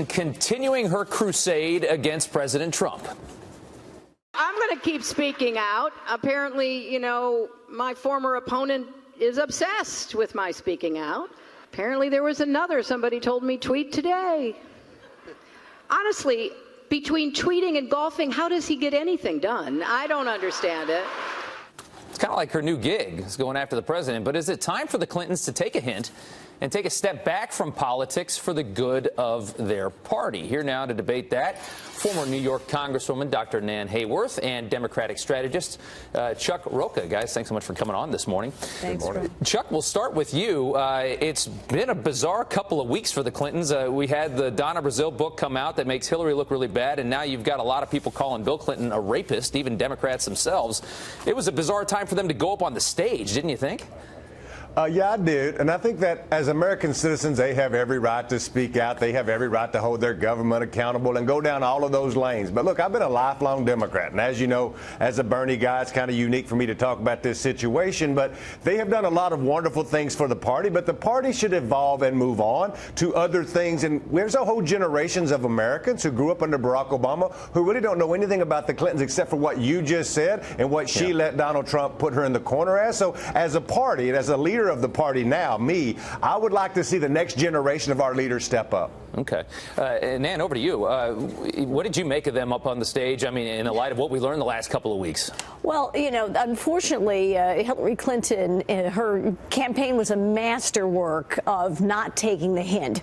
Clinton continuing her crusade against President Trump. I'm going to keep speaking out. Apparently, my former opponent is obsessed with my speaking out. Apparently, there was somebody told me, tweet today. Honestly, between tweeting and golfing, how does he get anything done? I don't understand it. It's kind of like her new gig is going after the president. But is it time for the Clintons to take a hint and take a step back from politics for the good of their party? Here now to debate that, former New York Congresswoman Dr. Nan Hayworth and Democratic strategist Chuck Rocha. Guys, thanks so much for coming on this morning. Thanks. Good morning. Chuck, we'll start with you. It's been a bizarre couple of weeks for the Clintons. We had the Donna Brazile book come out that makes Hillary look really bad, and now you've got a lot of people calling Bill Clinton a rapist, even Democrats themselves. It was a bizarre time for them to go up on the stage, didn't you think? Yeah, I did. And I think that as American citizens, they have every right to speak out. They have every right to hold their government accountable and go down all of those lanes. But look, I've been a lifelong Democrat. And as you know, as a Bernie guy, it's kind of unique for me to talk about this situation. But they have done a lot of wonderful things for the party. But the party should evolve and move on to other things. And there's a whole generations of Americans who grew up under Barack Obama who really don't know anything about the Clintons except for what you just said and what she let Donald Trump put her in the corner as. So as a party and as a leader of the party now, I would like to see the next generation of our leaders step up. Okay. Nan, over to you. What did you make of them up on the stage? I mean, in the light of what we learned the last couple of weeks. Well, unfortunately, Hillary Clinton, her campaign was a masterwork of not taking the hint.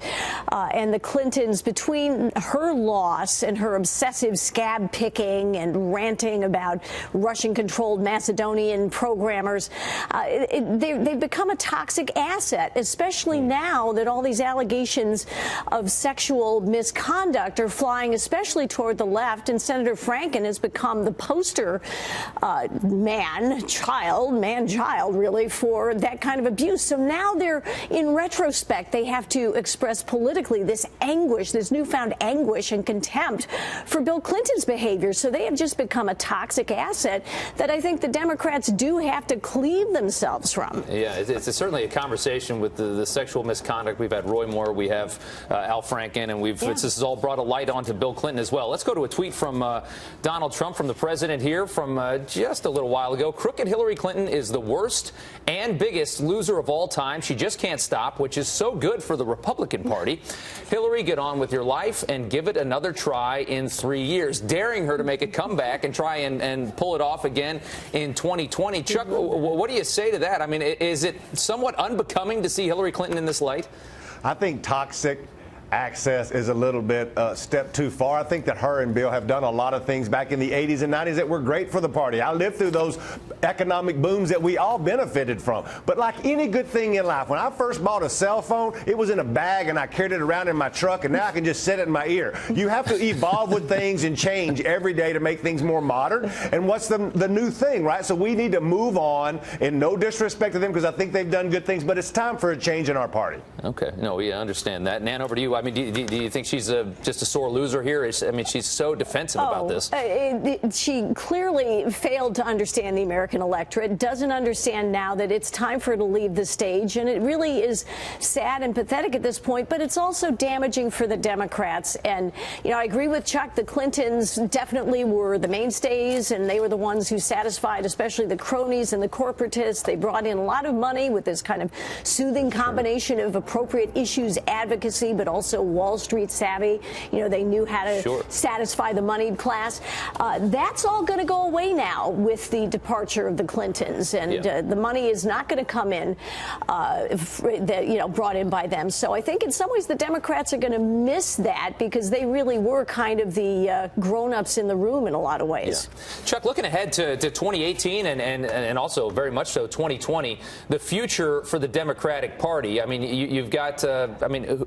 And the Clintons, between her loss and her obsessive scab picking and ranting about Russian-controlled Macedonian programmers, they've become a toxic asset, especially now that all these allegations of sexual misconduct are flying, especially toward the left. And Senator Franken has become the poster man-child, really, for that kind of abuse. So now in retrospect, they have to express politically this anguish, this newfound anguish and contempt for Bill Clinton's behavior. So they have just become a toxic asset that I think the Democrats do have to cleave themselves from. Yeah, it's certainly a conversation with the sexual misconduct. We've had Roy Moore, we have Al Franken, and this has all brought a light onto Bill Clinton as well. Let's go to a tweet from Donald Trump, from the president here, from just a little while ago. Crooked Hillary Clinton is the worst and biggest loser of all time. She just can't stop, which is so good for the Republican Party. Hillary, get on with your life and give it another try in 3 years, daring her to make a comeback and try and pull it off again in 2020. Chuck, what do you say to that? I mean, is it somewhat unbecoming to see Hillary Clinton in this light? I think toxic access is a little bit step too far. I think that her and Bill have done a lot of things back in the 80s and 90s that were great for the party. I lived through those economic booms that we all benefited from. But like any good thing in life, when I first bought a cell phone, it was in a bag and I carried it around in my truck, and now I can just set it in my ear. You have to evolve with things and change every day to make things more modern. And what's the new thing, right? So we need to move on, and no disrespect to them because I think they've done good things, but it's time for a change in our party. Okay. No, we understand that. Nan, over to you. I mean, do you think she's just a sore loser here? I mean, she's so defensive about this. She clearly failed to understand the American electorate, doesn't understand now that it's time for her to leave the stage, and it really is sad and pathetic at this point, but it's also damaging for the Democrats. And, I agree with Chuck. The Clintons definitely were the mainstays, and they were the ones who satisfied especially the cronies and the corporatists. They brought in a lot of money with this kind of soothing combination of appropriate issues advocacy, but also Wall Street savvy. They knew how to satisfy the moneyed class. That's all going to go away now with the departure of the Clintons, and the money is not going to come in, brought in by them. So I think in some ways the Democrats are going to miss that because they really were kind of the grown-ups in the room in a lot of ways. Yeah. Chuck, looking ahead to 2018 and also very much so 2020, the future for the Democratic Party. I mean, you've got,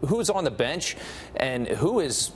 who's on the bench and who is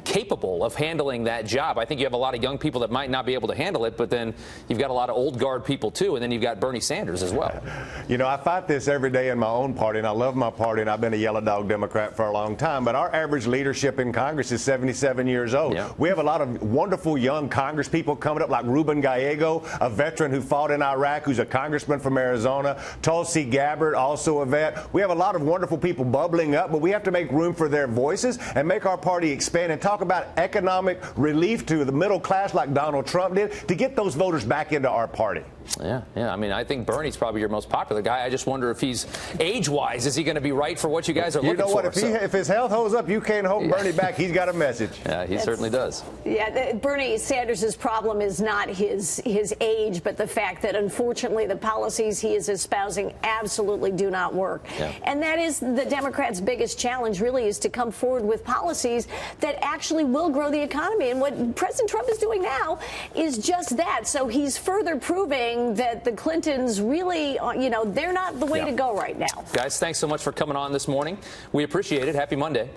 capable of handling that job. I think you have a lot of young people that might not be able to handle it, but then you've got a lot of old guard people too, and then you've got Bernie Sanders as well. You know, I fight this every day in my own party, and I love my party, and I've been a yellow dog Democrat for a long time, but our average leadership in Congress is 77 years old. Yeah. We have a lot of wonderful young Congress people coming up, like Ruben Gallego, a veteran who fought in Iraq, who's a congressman from Arizona, Tulsi Gabbard, also a vet. We have a lot of wonderful people bubbling up, but we have to make room for their voices and make our party expand and talk about economic relief to the middle class like Donald Trump did to get those voters back into our party. Yeah. I mean, I think Bernie's probably your most popular guy. I just wonder if he's age-wise, is he going to be right for what you guys are looking for? You know what? If his health holds up, you can't hold Bernie back. He's got a message. Yeah, he certainly does. Yeah, Bernie Sanders' problem is not his age, but the fact that, unfortunately, the policies he is espousing absolutely do not work. Yeah. And that is the Democrats' biggest challenge, really, is to come forward with policies that actually will grow the economy. And what President Trump is doing now is just that. So he's further proving that the Clintons really, they're not the way to go right now. Guys, thanks so much for coming on this morning. We appreciate it. Happy Monday.